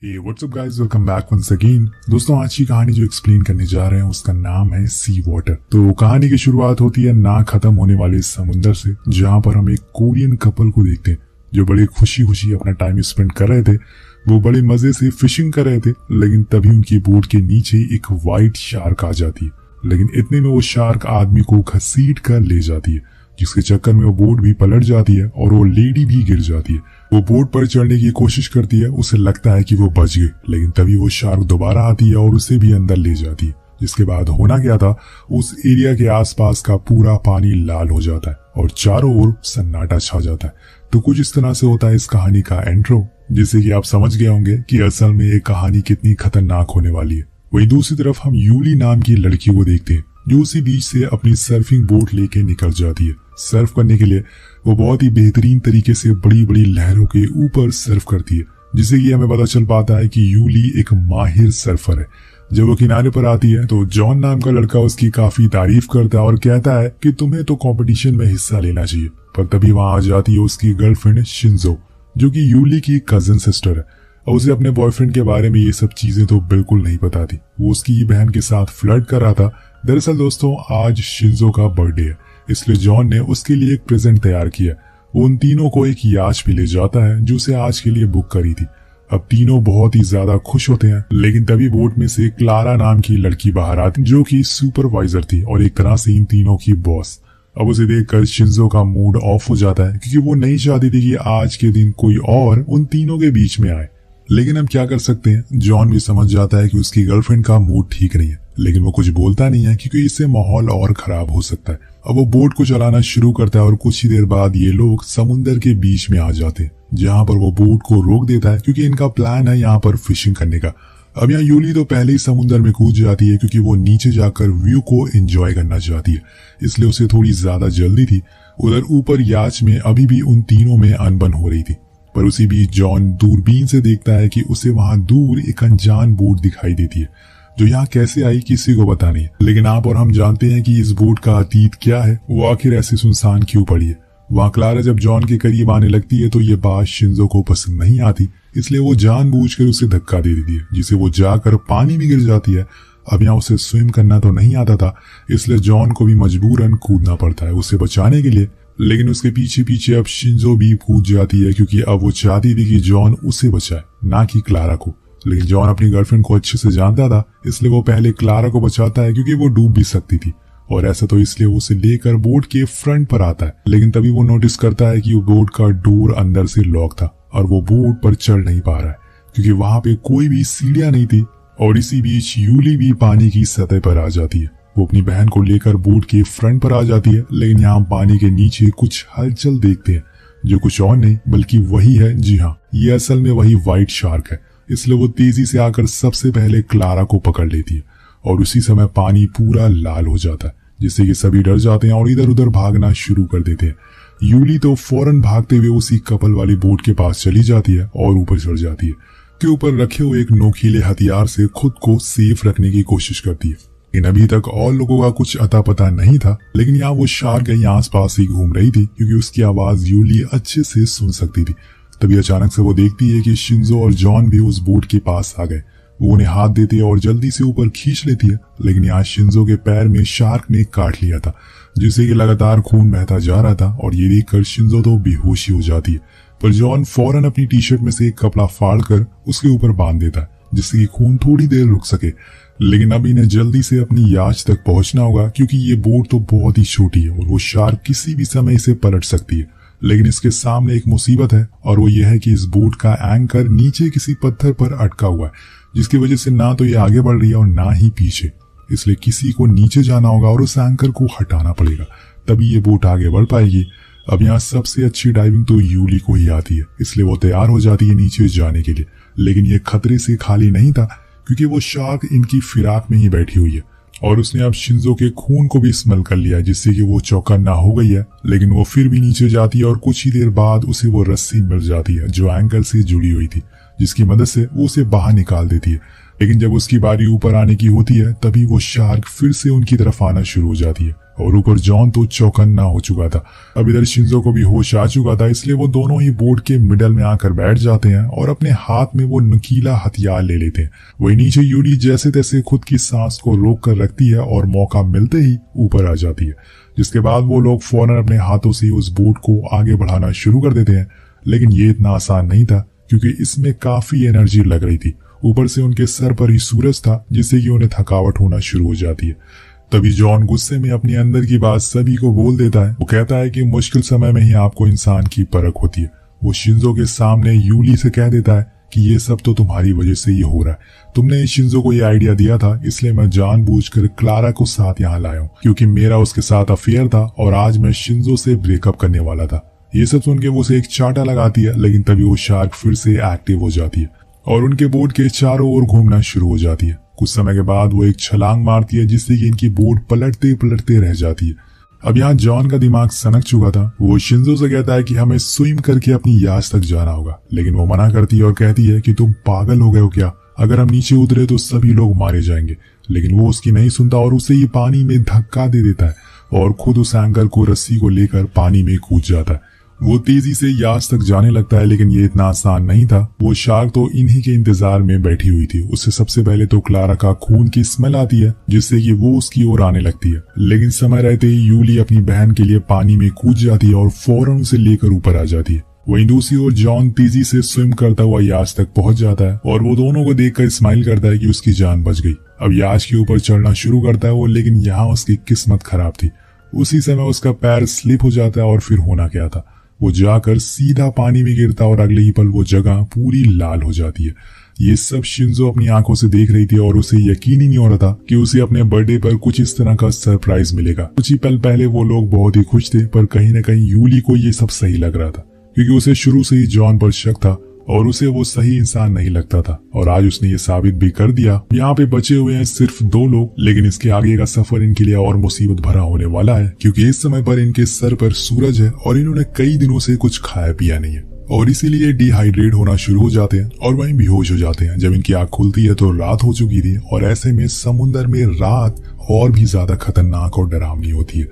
Hey, what's up guys? Welcome back once again। दोस्तों आज की कहानी जो एक्सप्लेन करने जा रहे हैं उसका नाम है सी वाटर। तो कहानी की शुरुआत होती है ना खत्म होने वाले समुद्र से, जहाँ पर हम एक कोरियन कपल को देखते हैं जो बड़े खुशी खुशी अपना टाइम स्पेंड कर रहे थे। वो बड़े मजे से फिशिंग कर रहे थे, लेकिन तभी उनकी बोट के नीचे एक व्हाइट शार्क आ जाती है। लेकिन इतने में वो शार्क आदमी को घसीट कर ले जाती है, जिसके चक्कर में वो बोट भी पलट जाती है और वो लेडी भी गिर जाती है। वो बोट पर चढ़ने की कोशिश करती है, उसे लगता है कि वो बच गई, लेकिन तभी वो शार्क दोबारा आती है और उसे भी अंदर ले जाती है। जिसके बाद होना क्या था, उस एरिया के आसपास का पूरा पानी लाल हो जाता है और चारों ओर सन्नाटा छा जाता है। तो कुछ इस तरह से होता है इस कहानी का एंट्रो, जिससे कि आप समझ गए होंगे कि असल में ये कहानी कितनी खतरनाक होने वाली है। वहीं दूसरी तरफ हम यूली नाम की लड़की को देखते हैं, जो उसी बीच से अपनी सर्फिंग बोट लेके निकल जाती है। सर्फ करने के लिए वो बहुत ही बेहतरीन तरीके से बड़ी बड़ी लहरों के ऊपर सर्फ करती है, जिससे कि हमें पता चल पाता है कि यूली एक माहिर सर्फर है। जब वो किनारे पर आती है तो जॉन नाम का लड़का उसकी काफी तारीफ करता है और कहता है कि तुम्हें तो कंपटीशन में हिस्सा लेना चाहिए। पर तभी वहां आ जाती है उसकी गर्लफ्रेंड शिंजो, जो कि यूली की कजन सिस्टर है, और उसे अपने बॉयफ्रेंड के बारे में ये सब चीजें तो बिल्कुल नहीं पता थी। वो उसकी बहन के साथ फ्लर्ट कर रहा था। दरअसल दोस्तों आज शिंजो का बर्थडे है, इसलिए जॉन ने उसके लिए एक प्रेजेंट तैयार किया। वो उन तीनों को एक याच पे ले जाता है जो उसे आज के लिए बुक करी थी। अब तीनों बहुत ही ज्यादा खुश होते हैं, लेकिन तभी बोट में से क्लारा नाम की लड़की बाहर आती, जो कि सुपरवाइजर थी और एक तरह से इन तीनों की बॉस। अब उसे देखकर शिंजो का मूड ऑफ हो जाता है, क्योंकि वो नहीं चाहती थी कि आज के दिन कोई और उन तीनों के बीच में आए। लेकिन हम क्या कर सकते हैं, जॉन भी समझ जाता है कि उसकी गर्लफ्रेंड का मूड ठीक नहीं है, लेकिन वो कुछ बोलता नहीं है क्योंकि इससे माहौल और खराब हो सकता है। अब वो बोट को चलाना शुरू करता है और कुछ ही देर बाद ये लोग समुद्र के बीच में आ जाते हैं, जहाँ पर वो बोट को रोक देता है क्योंकि इनका प्लान है यहाँ पर फिशिंग करने का। अब यहाँ यूली तो पहले ही समुद्र में कूद जाती है, क्योंकि वो नीचे जाकर व्यू को एंजॉय करना चाहती है, इसलिए उसे थोड़ी ज्यादा जल्दी थी। उधर ऊपर याच में अभी भी उन तीनों में अनबन हो रही थी, पर उसी बीच जॉन दूरबीन से देखता है कि उसे वहां दूर एक अनजान बोट दिखाई देती है, जो यहाँ कैसे आई किसी को पता नहीं। लेकिन आप और हम जानते हैं कि इस बोट का अतीत क्या है, वो आखिर ऐसे सुनसान क्यों पड़ी है। वहाँ क्लारा जब जॉन के करीब आने लगती है तो ये बात शिंजो को पसंद नहीं आती, इसलिए वो जानबूझकर उसे धक्का दे देती है, जिसे वो जाकर पानी में गिर जाती है। अब यहाँ उसे स्विम करना तो नहीं आता था, इसलिए जॉन को भी मजबूरन कूदना पड़ता है उसे बचाने के लिए। लेकिन उसके पीछे पीछे अब शिंजो भी कूद जाती है, क्योंकि अब वो चाहती थी कि जॉन उसे बचाए, ना कि क्लारा को। लेकिन जॉन अपनी गर्लफ्रेंड को अच्छे से जानता था, इसलिए वो पहले क्लारा को बचाता है, क्योंकि वो डूब भी सकती थी। और ऐसा तो इसलिए वो उसे लेकर बोट के फ्रंट पर आता है। लेकिन तभी वो नोटिस करता है कि वो बोट का डोर अंदर से लॉक था और वो बोट पर चढ़ नहीं पा रहा है, क्योंकि वहां पे कोई भी सीढ़ियां नहीं थी। और इसी बीच यूली भी पानी की सतह पर आ जाती है। वो अपनी बहन को लेकर बोट के फ्रंट पर आ जाती है, लेकिन यहाँ पानी के नीचे कुछ हलचल देखते हैं, जो कुछ और नहीं बल्कि वही है, जी हाँ, ये असल में वही व्हाइट शार्क है। इसलिए वो तेजी से आकर सबसे पहले क्लारा को पकड़ लेती है और उसी समय पानी पूरा लाल हो जाता है, जिससे कि सभी डर जाते हैं और इधर उधर भागना शुरू कर देते हैं। यूली तो फौरन भागते हुए उसी कपल वाली बोट के पास चली जाती है और ऊपर चढ़ जाती है, के ऊपर रखे हुए एक नोकीले हथियार से खुद को सेफ रखने की कोशिश करती है। लेकिन अभी तक और लोगों का कुछ अता पता नहीं था, लेकिन यहाँ वो शार्क यहीं आसपास ही घूम रही थी, क्योंकि उसकी आवाज यूली अच्छे से सुन सकती थी। तभी अचानक से वो देखती है कि शिंजो और जॉन भी उस बोट के पास आ गए। वो उन्हें हाथ देती है और जल्दी से ऊपर खींच लेती है, लेकिन यहाँ शिंजो के पैर में शार्क ने काट लिया था, जिससे कि लगातार खून बहता जा रहा था। और ये देखकर शिंजो तो बेहोशी हो जाती है, पर जॉन फौरन अपनी टी शर्ट में से एक कपड़ा फाड़ कर उसके ऊपर बांध देता है, जिससे कि खून थोड़ी देर रुक सके। लेकिन अब इन्हें जल्दी से अपनी याच तक पहुंचना होगा, क्योंकि ये बोट तो बहुत ही छोटी है और वो शार्क किसी भी समय इसे पलट सकती है। लेकिन इसके सामने एक मुसीबत है, और वो ये है कि इस बोट का एंकर नीचे किसी पत्थर पर अटका हुआ है, जिसकी वजह से ना तो ये आगे बढ़ रही है और ना ही पीछे। इसलिए किसी को नीचे जाना होगा और उस एंकर को हटाना पड़ेगा, तभी ये बोट आगे बढ़ पाएगी। अब यहाँ सबसे अच्छी डाइविंग तो यूली को ही आती है, इसलिए वो तैयार हो जाती है नीचे जाने के लिए। लेकिन ये खतरे से खाली नहीं था, क्योंकि वो शार्क इनकी फिराक में ही बैठी हुई है और उसने अब शिंजो के खून को भी स्मेल कर लिया, जिससे कि वो चौकन्ना हो गई है। लेकिन वो फिर भी नीचे जाती है और कुछ ही देर बाद उसे वो रस्सी मिल जाती है जो एंकर से जुड़ी हुई थी, जिसकी मदद से वो उसे बाहर निकाल देती है। लेकिन जब उसकी बारी ऊपर आने की होती है, तभी वो शार्क फिर से उनकी तरफ आना शुरू हो जाती है और ऊपर जॉन तो चौकन्ना हो चुका था। अब इधर शिंजो को भी होश आ चुका था, इसलिए वो दोनों ही बोट के मिडल में आकर बैठ जाते हैं और अपने हाथ में वो नुकीला हथियार ले लेते हैं। वही नीचे यूली जैसे तैसे खुद की सांस को रोक कर रखती है और मौका मिलते ही ऊपर आ जाती है, जिसके बाद वो लोग फौरन अपने हाथों से उस बोट को आगे बढ़ाना शुरू कर देते हैं। लेकिन ये इतना आसान नहीं था, क्योंकि इसमें काफी एनर्जी लग रही थी। ऊपर से उनके सर पर ही सूरज था, जिससे कि उन्हें थकावट होना शुरू हो जाती है। तभी जॉन गुस्से में अपने अंदर की बात सभी को बोल देता है। वो कहता है कि मुश्किल समय में ही आपको इंसान की परख होती है। वो शिंजो के सामने यूली से कह देता है कि ये सब तो तुम्हारी वजह से ही हो रहा है। तुमने शिंजो को ये आइडिया दिया था, इसलिए मैं जानबूझकर क्लारा को साथ यहाँ लाया हूँ, क्योंकि मेरा उसके साथ अफेयर था और आज मैं शिंजो से ब्रेकअप करने वाला था। ये सब सुन के वो उसे एक चाटा लगाती है, लेकिन तभी वो शार्क फिर से एक्टिव हो जाती है और उनके बोट के चारों ओर घूमना शुरू हो जाती है। कुछ समय के बाद वो एक छलांग मारती है, जिससे कि इनकी बोट पलटते पलटते रह जाती है। अब यहाँ जॉन का दिमाग सनक चुका था। वो शिंजो से कहता है कि हमें स्विम करके अपनी याच तक जाना होगा, लेकिन वो मना करती है और कहती है कि तुम पागल हो गए हो क्या? अगर हम नीचे उतरे तो सभी लोग मारे जाएंगे। लेकिन वो उसकी नहीं सुनता और उसे ये पानी में धक्का दे देता है और खुद उस एंकर को रस्सी को लेकर पानी में कूद जाता है। वो तेजी से याच तक जाने लगता है, लेकिन ये इतना आसान नहीं था। वो शार्क तो इन्हीं के इंतजार में बैठी हुई थी। उससे सबसे पहले तो क्लारा का खून की स्मेल आती है, जिससे कि वो उसकी ओर आने लगती है। लेकिन समय रहते ही यूली अपनी बहन के लिए पानी में कूद जाती है और फौरन उसे लेकर ऊपर आ जाती है। वहीं दूसरी ओर जॉन तेजी से स्विम करता हुआ याच तक पहुंच जाता है और वो दोनों को देखकर स्माइल करता है कि उसकी जान बच गई। अब याच के ऊपर चढ़ना शुरू करता है वो, लेकिन यहाँ उसकी किस्मत खराब थी। उसी समय उसका पैर स्लिप हो जाता है और फिर होना क्या था, वो जाकर सीधा पानी में गिरता और अगले ही पल वो जगह पूरी लाल हो जाती है। ये सब शिंजो अपनी आंखों से देख रही थी और उसे यकीन ही नहीं हो रहा था कि उसे अपने बर्थडे पर कुछ इस तरह का सरप्राइज मिलेगा। कुछ ही पल पहले वो लोग बहुत ही खुश थे, पर कहीं न कहीं यूली को ये सब सही लग रहा था, क्योंकि उसे शुरू से ही जॉन पर शक था और उसे वो सही इंसान नहीं लगता था। और आज उसने ये साबित भी कर दिया। यहाँ पे बचे हुए हैं सिर्फ 2 लोग, लेकिन इसके आगे का सफर इनके लिए और मुसीबत भरा होने वाला है, क्योंकि इस समय पर इनके सर पर सूरज है और इन्होंने कई दिनों से कुछ खाया पिया नहीं है और इसीलिए डिहाइड्रेट होना शुरू हो जाते हैं और वहीं बेहोश हो जाते हैं। जब इनकी आंख खुलती है तो रात हो चुकी थी और ऐसे में समुद्र में रात और भी ज्यादा खतरनाक और डरावनी होती है।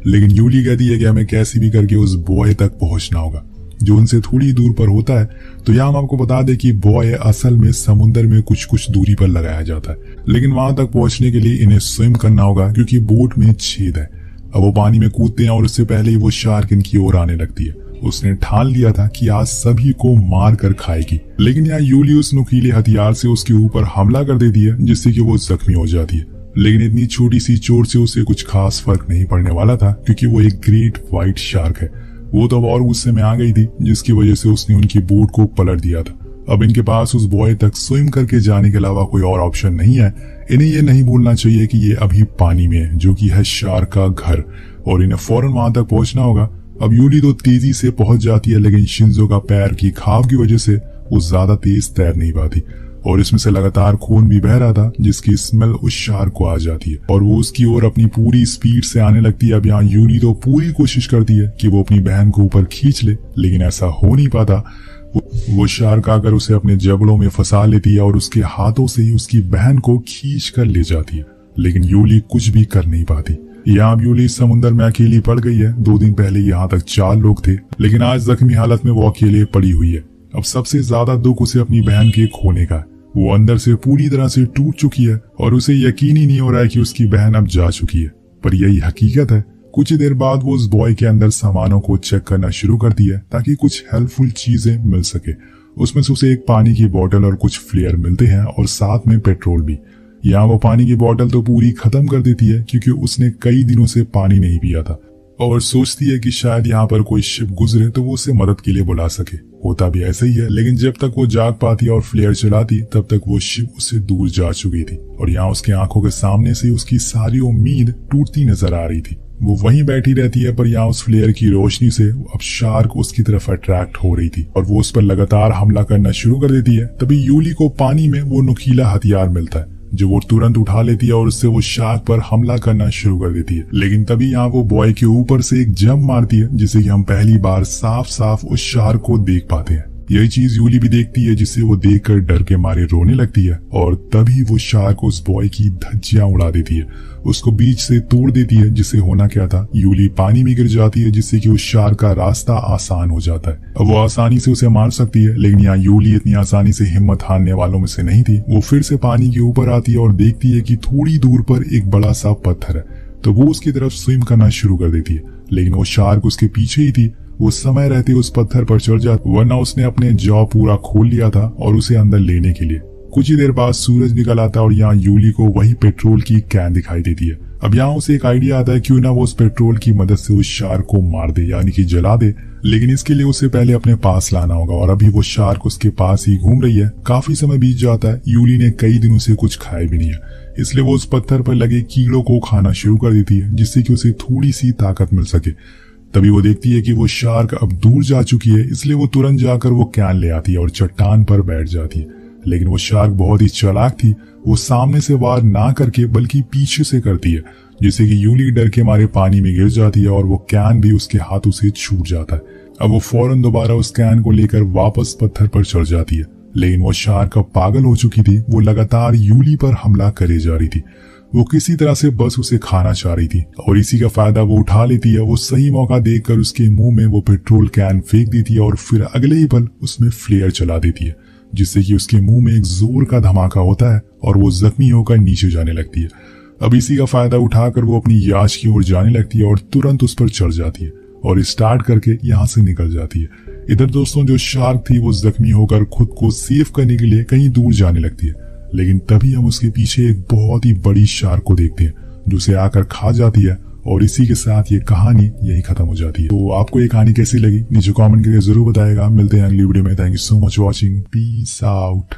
लेकिन यूली कहती है कि हमें कैसे भी करके उस बॉय तक पहुंचना होगा जो उनसे थोड़ी दूर पर होता है। तो यहाँ हम आपको बता दें कि बॉय असल में समुद्र में कुछ दूरी पर लगाया जाता है, लेकिन वहां तक पहुंचने के लिए इन्हें स्विम करना होगा, क्योंकि बोट में छेद है। अब वो पानी में कूदते हैं और उससे पहले ही वो शार्क इनकी ओर आने लगती है। उसने ठान लिया था कि आज सभी को मार कर खाएगी, लेकिन यहाँ यूली उस नुकीले हथियार से उसके ऊपर हमला कर देती है, जिससे कि वो जख्मी हो जाती है। लेकिन इतनी छोटी सी चोट से उसे कुछ खास फर्क नहीं पड़ने वाला था, क्योंकि वो एक ग्रेट व्हाइट शार्क है। वो तो और गुस्से में आ गई थी, जिसकी वजह से उसने उनकी बोट को पलट दिया था। अब इनके पास उस बॉय तक स्विम करके जाने के अलावा कोई और ऑप्शन नहीं है। इन्हें ये नहीं भूलना चाहिए कि ये अभी पानी में है, जो कि है शार्क का घर, और इन्हें फौरन वहां तक पहुंचना होगा। अब यूली तो तेजी से पहुंच जाती है, लेकिन शिंजो का पैर की घाव की वजह से वो ज्यादा तेज तैर नहीं पाती और इसमें से लगातार खून भी बह रहा था, जिसकी स्मेल उस शार्क को आ जाती है और वो उसकी ओर अपनी पूरी स्पीड से आने लगती है। अब यहाँ यूली तो पूरी कोशिश करती है कि वो अपनी बहन को ऊपर खींच ले, लेकिन ऐसा हो नहीं पाता। वो शार्क आकर उसे अपने जबड़ों में फंसा लेती है और उसके हाथों से ही उसकी बहन को खींच कर ले जाती है, लेकिन यूली कुछ भी कर नहीं पाती। यहाँ यूली समुद्र में अकेली पड़ गई है। 2 दिन पहले यहाँ तक 4 लोग थे, लेकिन आज जख्मी हालत में वो अकेले पड़ी हुई है। अब सबसे ज्यादा दुख उसे अपनी बहन के खोने का है। वो अंदर से पूरी तरह से टूट चुकी है और उसे यकीन ही नहीं हो रहा है कि उसकी बहन अब जा चुकी है, पर यही हकीकत है। कुछ ही देर बाद वो उस बॉय के अंदर सामानों को चेक करना शुरू करती है ताकि कुछ हेल्पफुल चीजें मिल सके। उसमें से उसे एक पानी की बोतल और कुछ फ्लेयर मिलते हैं और साथ में पेट्रोल भी। यहाँ वो पानी की बोतल तो पूरी खत्म कर देती है, क्योंकि उसने कई दिनों से पानी नहीं पिया था और सोचती है कि शायद यहाँ पर कोई शिप गुजरे तो वो उसे मदद के लिए बुला सके। होता भी ऐसा ही है, लेकिन जब तक वो जाग पाती और फ्लेयर चलाती तब तक वो शिप उससे दूर जा चुकी थी और यहाँ उसके आंखों के सामने से उसकी सारी उम्मीद टूटती नजर आ रही थी। वो वहीं बैठी रहती है, पर यहाँ उस फ्लेयर की रोशनी से अब शार्क उसकी तरफ अट्रैक्ट हो रही थी और वो उस पर लगातार हमला करना शुरू कर देती है। तभी यूली को पानी में वो नुकीला हथियार मिलता है, जो वो तुरंत उठा लेती है और उससे वो शार्क पर हमला करना शुरू कर देती है। लेकिन तभी यहाँ वो बॉय के ऊपर से एक जंप मारती है, जिससे कि हम पहली बार साफ साफ उस शार्क को देख पाते हैं। यही चीज यूली भी देखती है, जिसे वो देखकर डर के मारे रोने लगती है और तभी वो शार्क उस बॉय की धज्जियां उड़ा देती है, उसको बीच से तोड़ देती है। जिससे होना क्या था, यूली पानी में गिर जाती है, जिससे कि उस शार्क का रास्ता आसान हो जाता है। अब वो आसानी से उसे मार सकती है, लेकिन यहाँ यूली इतनी आसानी से हिम्मत हारने वालों में से नहीं थी। वो फिर से पानी के ऊपर आती है और देखती है कि थोड़ी दूर पर एक बड़ा सा पत्थर है, तो वो उसकी तरफ स्विम करना शुरू कर देती है। लेकिन वो शार्क उसके पीछे ही थी, वो समय रहते उस पत्थर पर चढ़ जाती, वरना उसने अपने जॉ पूरा खोल लिया था और उसे अंदर लेने के लिए। कुछ ही देर बाद सूरज निकल आता है और यहाँ यूली को वही पेट्रोल की कैन दिखाई देती है। अब यहाँ उसे एक आइडिया आता है, क्यों ना वो उस पेट्रोल की मदद से उस शार्क को मार दे, यानी कि जला दे। लेकिन इसके लिए उसे पहले अपने पास लाना होगा और अभी वो शार्क उसके पास ही घूम रही है। काफी समय बीत जाता है, यूली ने कई दिनों से कुछ खाया भी नहीं है, इसलिए वो उस पत्थर पर लगे कीड़ों को खाना शुरू कर देती है, जिससे कि उसे थोड़ी सी ताकत मिल सके। तभी वो देखती है कि वो शार्क अब दूर जा चुकी है, इसलिए वो तुरंत जाकर वो कैन ले आती है और चट्टान पर बैठ जाती है। लेकिन वो शार्क बहुत ही चालाक थी, वो सामने से वार ना करके बल्कि पीछे से करती है, जिससे कि यूली डर के मारे पानी में गिर जाती है और वो कैन भी उसके हाथों से छूट जाता है। अब वो फौरन दोबारा उस कैन को लेकर वापस पत्थर पर चढ़ जाती है, लेकिन वो शार्क अब पागल हो चुकी थी, वो लगातार यूली पर हमला करे जा रही थी। वो किसी तरह से बस उसे खाना चाह रही थी और इसी का फायदा वो उठा लेती है। वो सही मौका देखकर उसके मुंह में वो पेट्रोल कैन फेंक देती है और फिर अगले ही पल उसमें फ्लेयर चला देती है, जिससे कि उसके मुंह में एक जोर का धमाका होता है और वो जख्मी होकर नीचे जाने लगती है। अब इसी का फायदा उठाकर वो अपनी याश की ओर जाने लगती है और तुरंत उस पर चढ़ जाती है और स्टार्ट करके यहाँ से निकल जाती है। इधर दोस्तों जो शार्क थी वो जख्मी होकर खुद को सेव करने के लिए कहीं दूर जाने लगती है, लेकिन तभी हम उसके पीछे एक बहुत ही बड़ी शार्क को देखते हैं जो उसे आकर खा जाती है और इसी के साथ ये कहानी यही खत्म हो जाती है। तो आपको ये कहानी कैसी लगी नीचे कमेंट करके जरूर बताएगा। मिलते हैं अगली वीडियो में। Thank you so much watching, peace out.